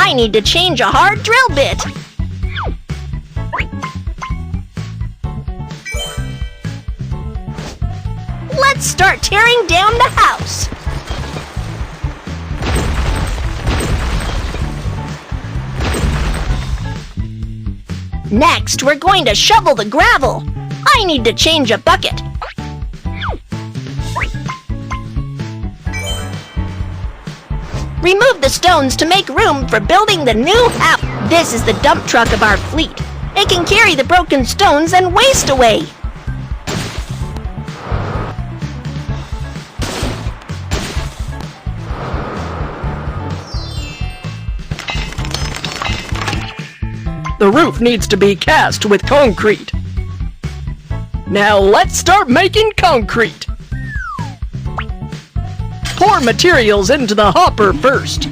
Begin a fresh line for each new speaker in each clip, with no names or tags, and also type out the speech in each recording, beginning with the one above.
I need to change a hard drill bit. Let's start tearing down the house. Next, we're going to shovel the gravel. I need to change a bucket. Remove the stones to make room for building the new house. This is the dump truck of our fleet. It can carry the broken stones and waste away.
The roof needs to be cast with concrete. Now let's start making concrete. Pour materials into the hopper first.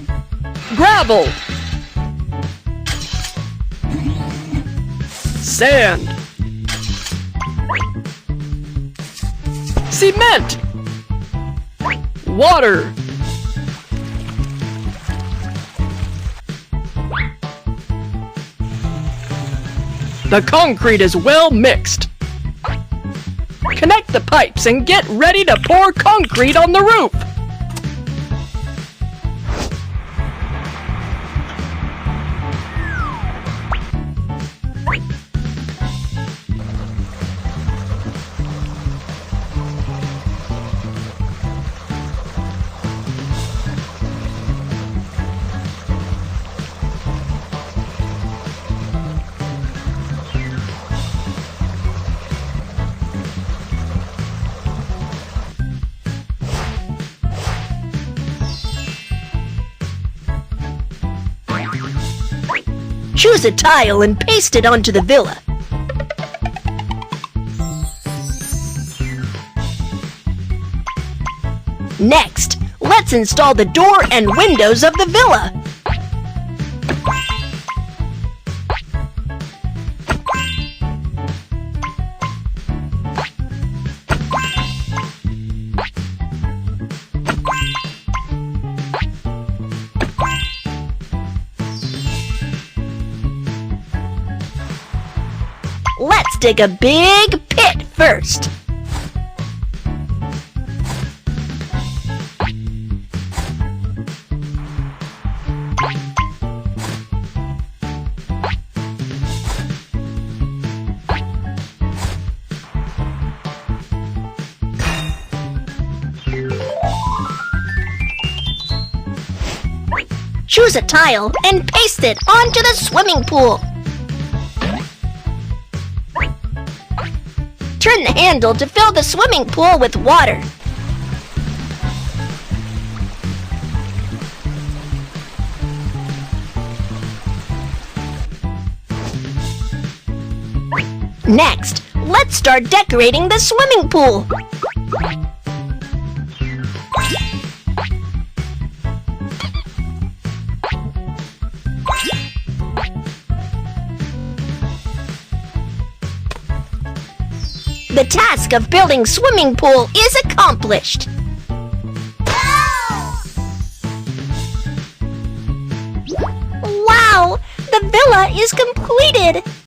Gravel. Sand. Cement. Water. The concrete is well mixed. Connect the pipes and get ready to pour concrete on the roof.
Choose a tile and paste it onto the villa. Next, let's install the door and windows of the villa. Let's dig a big pit first. Choose a tile and paste it onto the swimming pool. Turn the handle to fill the swimming pool with water. Next, let's start decorating the swimming pool. The task of building swimming pool is accomplished. Wow! The villa is completed!